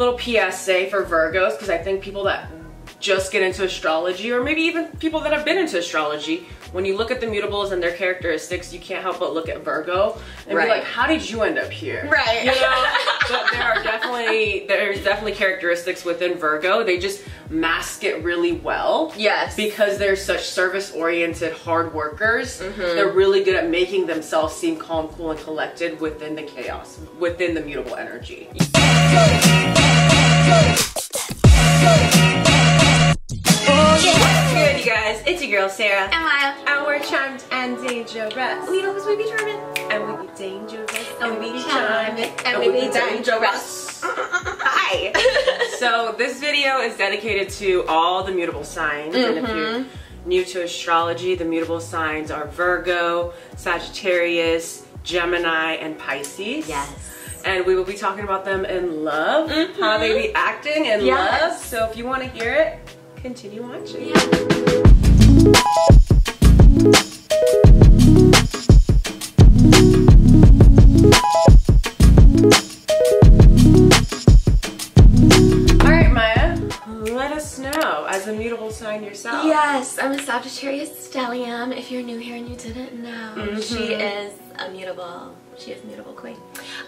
little PSA for Virgos, because I think people that just get into astrology, or maybe even people that have been into astrology, when you look at the mutables and their characteristics, you can't help but look at Virgo and be like, how did you end up here? Right. You know? But there's definitely characteristics within Virgo. They just mask it really well. Yes. Because they're such service-oriented hard workers. They're really good at making themselves seem calm, cool, and collected within the chaos, within the mutable energy. What's good, you guys? It's your girl, Sarah. And Maya. And we're charmed and dangerous. We know we be charming. And we be dangerous. And we be charming. And we be dangerous. Hi. So this video is dedicated to all the mutable signs. And if you're new to astrology, the mutable signs are Virgo, Sagittarius, Gemini, and Pisces. Yes. And we will be talking about them in love, how they be acting in love. So if you want to hear it, continue watching. Yeah. Alright, Maya, let us know, as a mutable sign yourself. Yes, I'm a Sagittarius stellium. If you're new here and you didn't know, she is a mutable. She is mutable queen.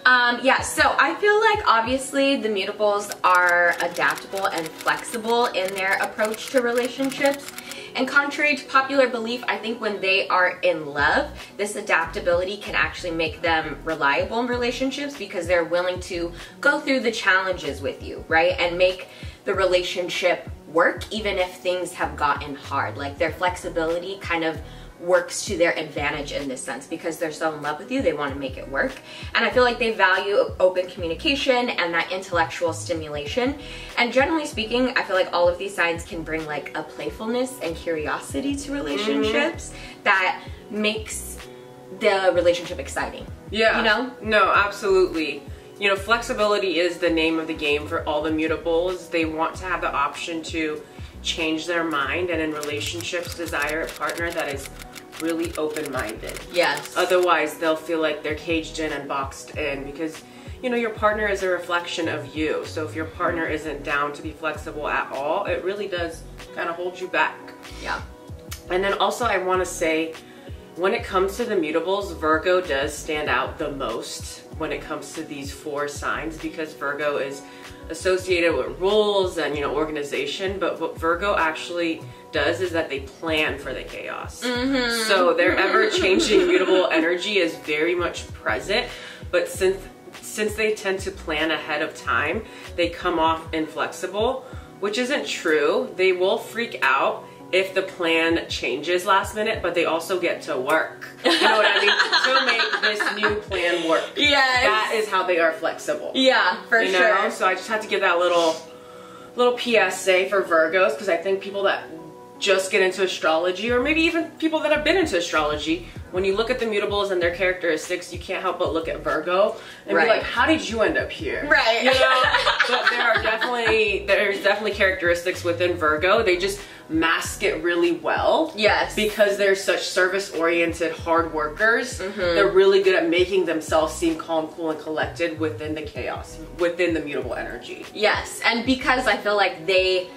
Yeah, so I feel like obviously the mutables are adaptable and flexible in their approach to relationships. And contrary to popular belief, I think when they are in love, this adaptability can actually make them reliable in relationships because they're willing to go through the challenges with you, right? And make the relationship work even if things have gotten hard. Like their flexibility kind of works to their advantage in this sense because they're so in love with you, they want to make it work. And I feel like they value open communication and that intellectual stimulation. And generally speaking, I feel like all of these signs can bring like a playfulness and curiosity to relationships that makes the relationship exciting. Yeah. You know? No, absolutely. You know, flexibility is the name of the game for all the mutables. They want to have the option to change their mind, and in relationships desire a partner that is really open-minded. Yes. Otherwise they'll feel like they're caged in and boxed in because, you know, your partner is a reflection of you. So if your partner isn't down to be flexible at all, it really does kind of hold you back. Yeah. And then also I want to say, when it comes to the mutables, Virgo does stand out the most when it comes to these 4 signs because Virgo is associated with rules and, you know, organization, but what Virgo actually does is that they plan for the chaos. So their ever-changing mutable energy is very much present, but since they tend to plan ahead of time, they come off inflexible, which isn't true. They will freak out if the plan changes last minute, but they also get to work. You know what I mean? To make this new plan work. Yes. That is how they are flexible. Yeah, for sure. So I just had to give that little PSA for Virgos, because I think people that just get into astrology, or maybe even people that have been into astrology, when you look at the mutables and their characteristics, you can't help but look at Virgo and be like, how did you end up here? Right. You know? But there's definitely characteristics within Virgo. They just mask it really well. Yes. Because they're such service-oriented hard workers. They're really good at making themselves seem calm, cool, and collected within the chaos, within the mutable energy. Yes, and because I feel like they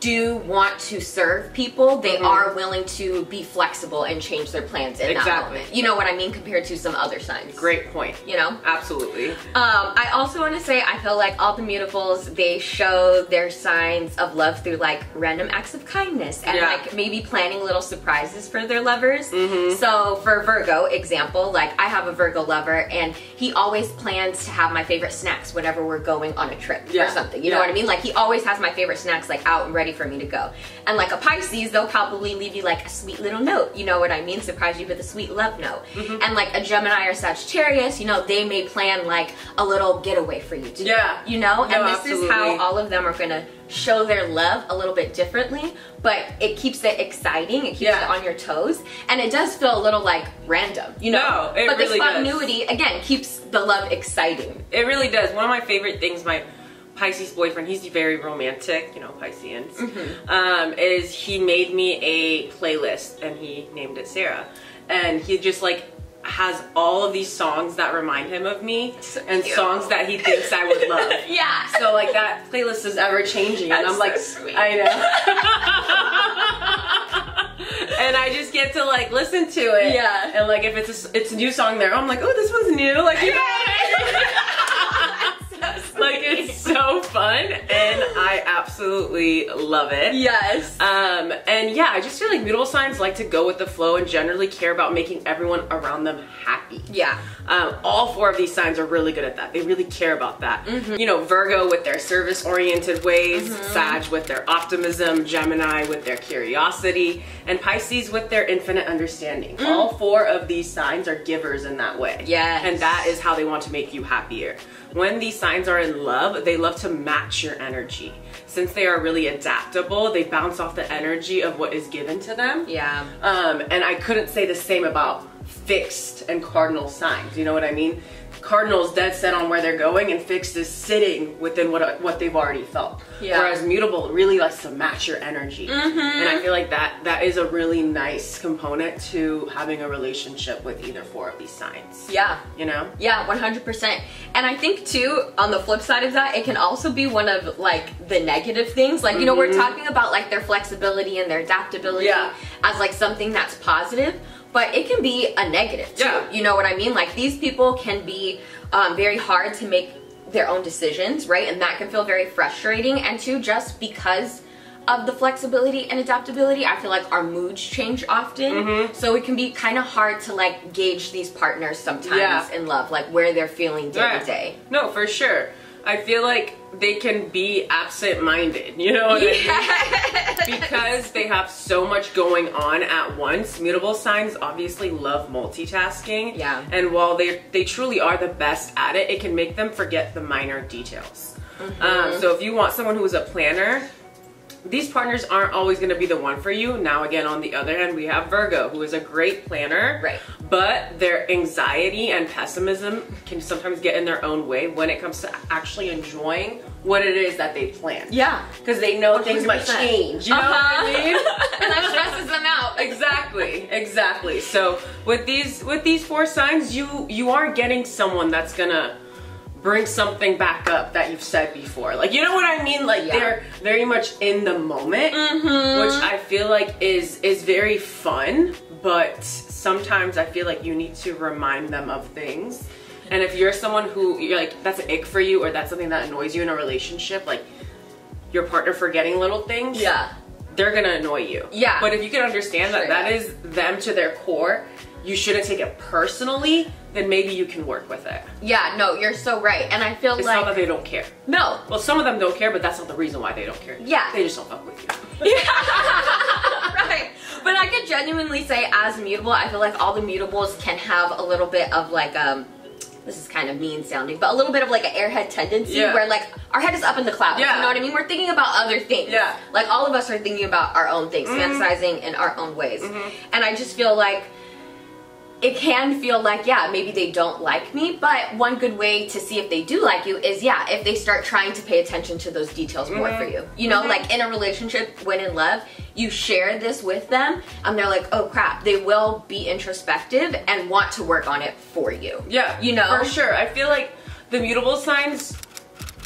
do want to serve people, they are willing to be flexible and change their plans in that moment. You know what I mean? Compared to some other signs. Great point. You know? Absolutely. I also want to say I feel like all the mutables, they show their signs of love through like random acts of kindness and like maybe planning little surprises for their lovers. So for Virgo, example, like I have a Virgo lover and he always plans to have my favorite snacks whenever we're going on a trip or something. You know what I mean? Like he always has my favorite snacks like out and ready for me to go. And like a Pisces, they'll probably leave you like a sweet little note, you know what I mean? Surprise you with a sweet love note. And like a Gemini or Sagittarius, you know, they may plan like a little getaway for you too. You know? And this is how all of them are gonna show their love a little bit differently, but it keeps it exciting, it keeps it on your toes, and it does feel a little like random, you know? But this spontaneity, again, keeps the love exciting. It really does. One of my favorite things, my Pisces boyfriend, he's very romantic, you know, Pisceans, is he made me a playlist and he named it Sarah. And he just like has all of these songs that remind him of me and cute. songs that he thinks I would love. Yeah. So like that playlist is ever changing, and I'm so like, sweet. I know. And I just get to like listen to it. Yeah. And like if it's a new song there, I'm like, oh, this one's new. Like, you know what I mean? Like it's so fun, and I absolutely love it. Yes. And yeah, I just feel like mutable signs like to go with the flow and generally care about making everyone around them happy. Yeah. All 4 of these signs are really good at that. They really care about that. You know, Virgo with their service-oriented ways, Sag with their optimism, Gemini with their curiosity, and Pisces with their infinite understanding. All 4 of these signs are givers in that way. Yes. And that is how they want to make you happier. When these signs are in love, they love to match your energy. Since they are really adaptable, they bounce off the energy of what is given to them. Yeah. And I couldn't say the same about fixed and cardinal signs. You know what I mean? Cardinal's dead set on where they're going, and fixed is sitting within what they've already felt. Yeah. Whereas mutable really likes to match your energy. And I feel like that is a really nice component to having a relationship with either 4 of these signs. Yeah. You know? Yeah, 100%. And I think too, on the flip side of that, it can also be one of like the negative things. Like, you know, we're talking about like their flexibility and their adaptability as like something that's positive, but it can be a negative too. Yeah. You know what I mean? Like these people can be very hard to make their own decisions, right? And that can feel very frustrating. And two, just because of the flexibility and adaptability, I feel like our moods change often. So it can be kind of hard to like gauge these partners sometimes in love, like where they're feeling day to day. No, for sure. I feel like they can be absent-minded, you know what I mean? Because they have so much going on at once. Mutable signs obviously love multitasking. Yeah. And while they truly are the best at it, it can make them forget the minor details. So if you want someone who is a planner, these partners aren't always going to be the one for you. Now again, on the other hand, we have Virgo, who is a great planner, right? But their anxiety and pessimism can sometimes get in their own way when it comes to actually enjoying what it is that they plan. Yeah. Because they know 100%. Things might change, you know what I mean? And that stresses them out. Exactly. So with these 4 signs, you are getting someone that's gonna bring something back up that you've said before. Like, you know what I mean? Like, they're very much in the moment, which I feel like is very fun, but sometimes I feel like you need to remind them of things. And if you're someone who, you're like, that's an ick for you, or that's something that annoys you in a relationship, like your partner forgetting little things, they're gonna annoy you. Yeah. But if you can understand that that is them to their core, you shouldn't take it personally, then maybe you can work with it. Yeah, no, you're so right. And I feel it's like... not that they don't care. No. Well, some of them don't care, but that's not the reason why they don't care. Yeah. They just don't fuck with you. Right. But I could genuinely say, as mutable, I feel like all the mutables can have a little bit of like, this is kind of mean sounding, but a little bit of like an airhead tendency where like our head is up in the clouds. You know what I mean? We're thinking about other things. Yeah. Like all of us are thinking about our own things, fantasizing in our own ways. And I just feel like it can feel like, yeah, maybe they don't like me, but one good way to see if they do like you is, yeah, if they start trying to pay attention to those details more for you. You know, like in a relationship, when in love, you share this with them, and they're like, oh crap, they will be introspective and want to work on it for you. Yeah, you know? For sure. I feel like the mutable signs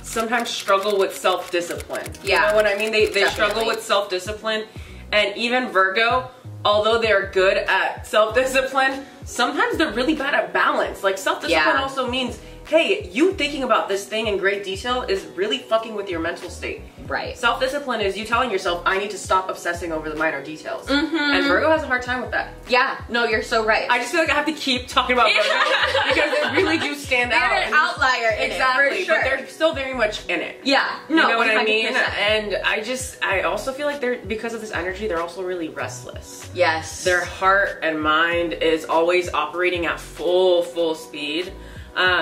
sometimes struggle with self-discipline. Yeah. You know what I mean? They struggle with self-discipline, and even Virgo, although they're good at self-discipline, sometimes they're really bad at balance. Like, self-discipline also means, hey, you thinking about this thing in great detail is really fucking with your mental state. Right. Self-discipline is you telling yourself, I need to stop obsessing over the minor details. And Virgo has a hard time with that. Yeah, no, you're so right. I just feel like I have to keep talking about Virgo because they really do stand out. They're an outlier in it, for sure. But they're still very much in it. Yeah, no, you know what 100%. I mean? And I also feel like because of this energy, they're also really restless. Yes. Their heart and mind is always operating at full speed.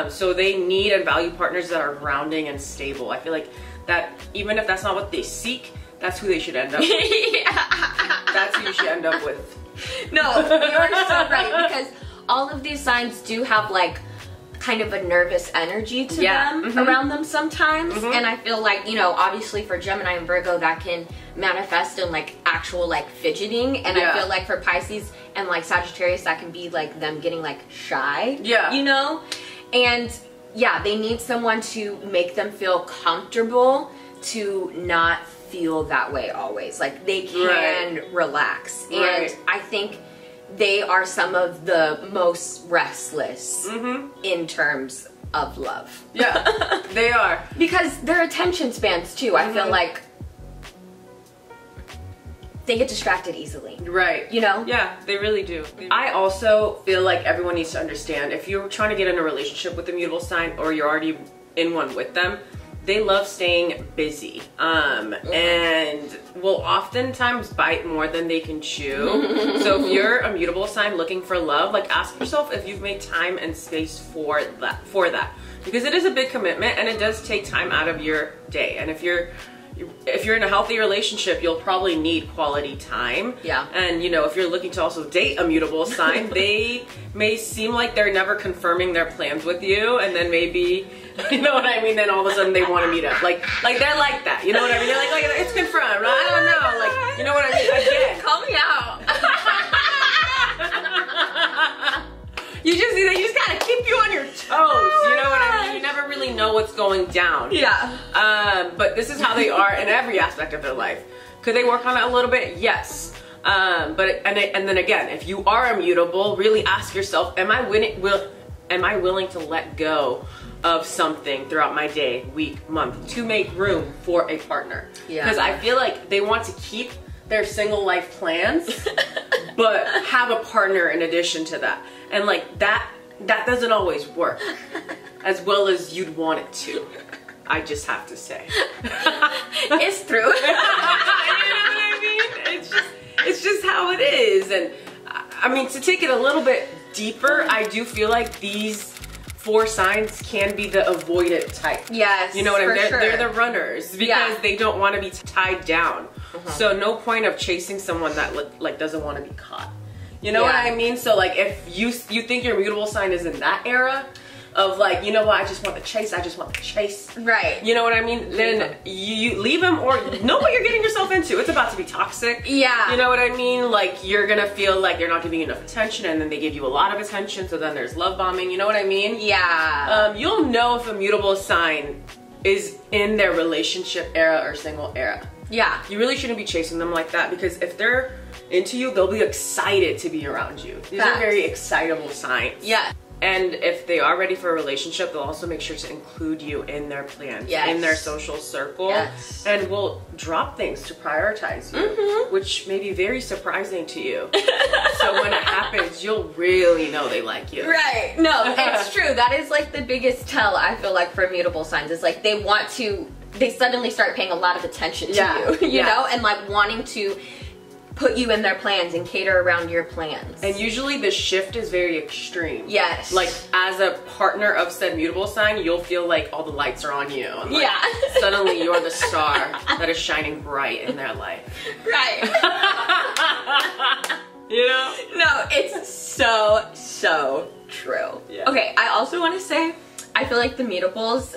So they need and value partners that are grounding and stable. I feel like that even if that's not what they seek, that's who they should end up with. That's who you should end up with. No, you're so right, because all of these signs do have like kind of a nervous energy to them around them sometimes. And I feel like, you know, obviously for Gemini and Virgo, that can manifest in like actual like fidgeting. And I feel like for Pisces, and like Sagittarius, that can be like them getting like shy. Yeah. You know? And yeah, they need someone to make them feel comfortable to not feel that way always. Like they can relax. And I think they are some of the most restless in terms of love. Yeah, they are. Because their attention spans too, I feel like they get distracted easily. Right. You know? Yeah, they really do. I also feel like everyone needs to understand, if you're trying to get in a relationship with a mutable sign or you're already in one with them, they love staying busy and will oftentimes bite more than they can chew. So if you're a mutable sign looking for love, like ask yourself if you've made time and space for that. Because it is a big commitment and it does take time out of your day. And if you're in a healthy relationship, you'll probably need quality time. Yeah. And you know, if you're looking to also date a mutable sign, they may seem like they're never confirming their plans with you, and then maybe, you know what I mean, then all of a sudden they want to meet up. Like they're like that, you know what I mean? They're like it's confirmed. I don't know, like, you know what I mean? Again. Call me out. You just gotta keep you on your toes, you know what I mean? You never really know what's going down. Yeah. But this is how they are in every aspect of their life. Could they work on it a little bit? Yes. And then again, if you are immutable, really ask yourself, am I willing to let go of something throughout my day, week, month to make room for a partner? Yeah. Because I feel like they want to keep their single life plans, but have a partner in addition to that. And like that doesn't always work as well as you'd want it to. I just have to say. It's true. You know what I mean? It's just how it is. And I mean, to take it a little bit deeper, I do feel like these 4 signs can be the avoidant type. Yes, you know what I mean? sure. They're the runners because they don't want to be tied down. So no point of chasing someone that like doesn't want to be caught. You know what I mean? So like if you think your mutable sign is in that era of like, you know what, I just want the chase. Right. You know what I mean? Then you leave them or know what you're getting yourself into. It's about to be toxic. Yeah. You know what I mean? Like you're gonna feel like you're not giving enough attention and then they give you a lot of attention, so then there's love bombing. You know what I mean? Yeah. You'll know if a mutable sign is in their relationship era or single era. Yeah. You really shouldn't be chasing them like that, because if they're into you, they'll be excited to be around you. These are very excitable signs. Yeah. And if they are ready for a relationship, they'll also make sure to include you in their plans, in their social circle, and will drop things to prioritize you, which may be very surprising to you. So when it happens, you'll really know they like you. Right. No, it's true. That is like the biggest tell, I feel like, for mutable signs. Is like they suddenly start paying a lot of attention to you, you know, and like wanting to put you in their plans and cater around your plans. And usually the shift is very extreme. Yes. Like as a partner of said mutable sign, you'll feel like all the lights are on you. And like, suddenly you're the star that is shining bright in their life. Right. You know? No, it's so true. Yeah. Okay, I also want to say, I feel like the mutables,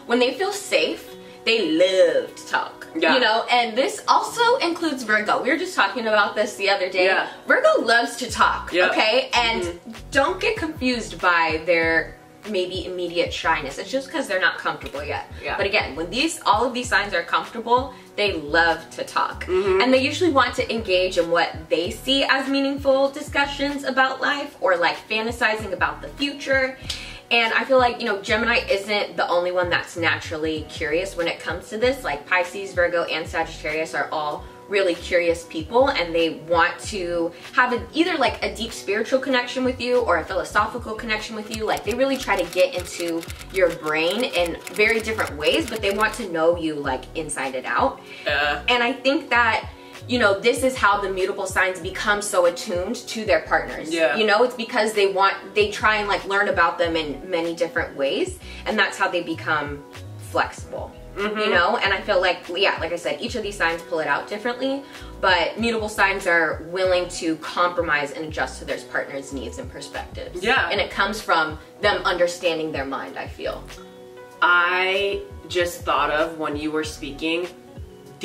when they feel safe, they love to talk. Yeah. You know, and this also includes Virgo. We were just talking about this the other day. Yeah. Virgo loves to talk, okay? And don't get confused by their maybe immediate shyness. It's just because they're not comfortable yet. Yeah. But again, when all of these signs are comfortable, they love to talk. And they usually want to engage in what they see as meaningful discussions about life, or like fantasizing about the future. And I feel like, you know, Gemini isn't the only one that's naturally curious when it comes to this. Like Pisces, Virgo, and Sagittarius are all really curious people, and they want to have either like a deep spiritual connection with you or a philosophical connection with you. Like they really try to get into your brain in very different ways, but they want to know you like inside and out. And I think that, you know, this is how the mutable signs become so attuned to their partners. Yeah. You know, it's because they try and like learn about them in many different ways, and that's how they become flexible. You know, and I feel like, like I said, each of these signs pull it out differently, but mutable signs are willing to compromise and adjust to their partner's needs and perspectives. Yeah. And it comes from them understanding their mind, I feel. I just thought of, when you were speaking,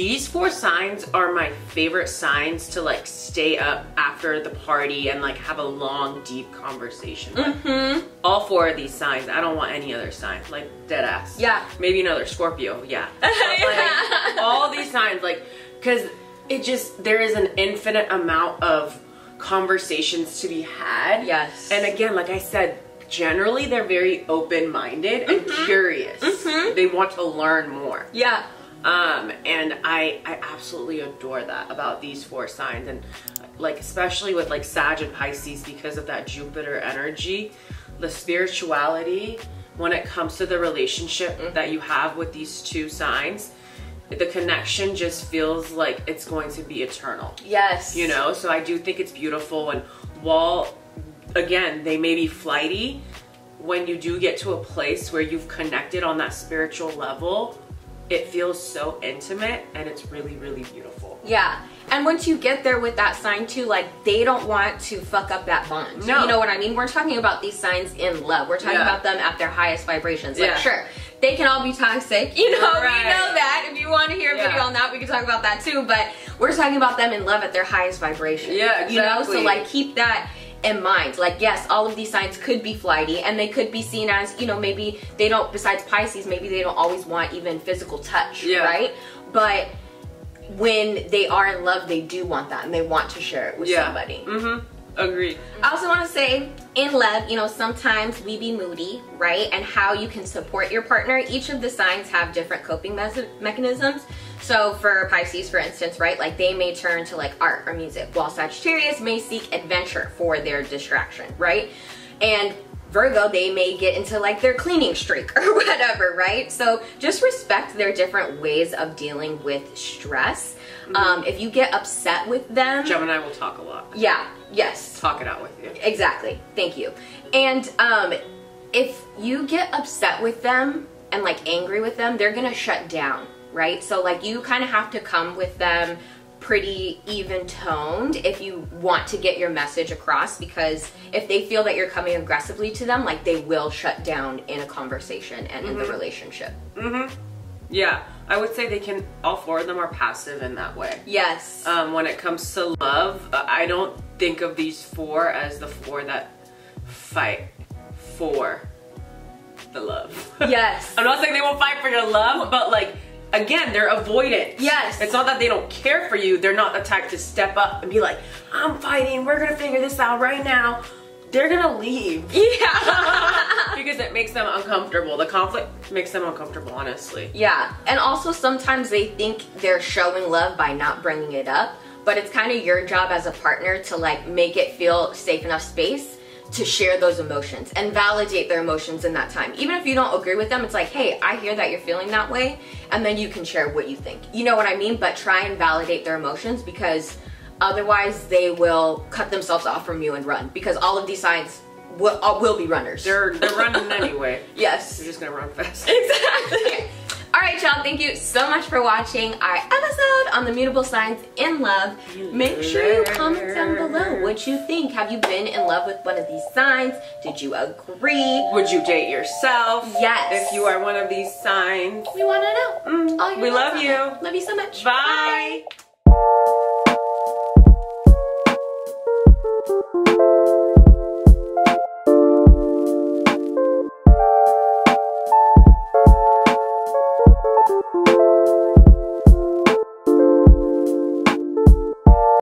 these 4 signs are my favorite signs to like stay up after the party and like have a long, deep conversation with. All 4 of these signs. I don't want any other sign. Like, dead ass. Yeah. Maybe another Scorpio. Yeah. But, like, all these signs, like, because it just, there is an infinite amount of conversations to be had. Yes. And again, like I said, generally they're very open-minded and curious. They want to learn more. Yeah. And I absolutely adore that about these 4 signs, and like especially with like Sag and Pisces, because of that Jupiter energy, the spirituality when it comes to the relationship that you have with these 2 signs, the connection just feels like it's going to be eternal. Yes. You know, so I do think it's beautiful. And while again they may be flighty, when you do get to a place where you've connected on that spiritual level, it feels so intimate and it's really, really beautiful. Yeah. And once you get there with that sign too, like they don't want to fuck up that bond. No. You know what I mean? We're talking about these signs in love. We're talking about them at their highest vibrations. Like sure, they can all be toxic. You know, we know that. If you want to hear a video on that, we can talk about that too. But we're talking about them in love at their highest vibration. Yeah, exactly. You know, so like keep that in mind. Like yes, all of these signs could be flighty and they could be seen as, you know, maybe they don't, besides Pisces, maybe they don't always want even physical touch, right? But when they are in love, they do want that and they want to share it with somebody. Agreed. I also want to say, in love, you know, sometimes we be moody, right? And how you can support your partner. Each of the signs have different coping mechanisms. So for Pisces, for instance, right, like they may turn to like art or music, while Sagittarius may seek adventure for their distraction, right? And Virgo, they may get into like their cleaning streak or whatever, right? So just respect their different ways of dealing with stress. If you get upset with them, Gemini will talk a lot. Yeah, yes. Talk it out with you. Exactly, thank you. And if you get upset with them and like angry with them, they're gonna shut down, right? So like you kind of have to come with them pretty even toned if you want to get your message across, because if they feel that you're coming aggressively to them, like they will shut down in a conversation and in the relationship. Yeah, I would say they can, all 4 of them are passive in that way. Yes. When it comes to love, I don't think of these 4 as the 4 that fight for the love. Yes. I'm not saying they won't fight for your love, but like, again, they're avoidant. Yes. It's not that they don't care for you. They're not the type to step up and be like, I'm fighting, we're gonna figure this out right now. They're gonna leave. Yeah. Because it makes them uncomfortable. The conflict makes them uncomfortable, honestly. Yeah. And also sometimes they think they're showing love by not bringing it up, but it's kind of your job as a partner to like make it feel safe enough space to share those emotions and validate their emotions in that time. Even if you don't agree with them, it's like, hey, I hear that you're feeling that way, and then you can share what you think. You know what I mean? But try and validate their emotions, because otherwise they will cut themselves off from you and run, because all of these signs will be runners. They're running anyway. Yes. They're just gonna run fast. Exactly. Alright y'all, thank you so much for watching our episode on the mutable signs in love. Make sure you comment down below what you think. Have you been in love with one of these signs? Did you agree? Would you date yourself? Yes. If you are one of these signs. We want to know. We love you. Love you so much. Bye. Bye.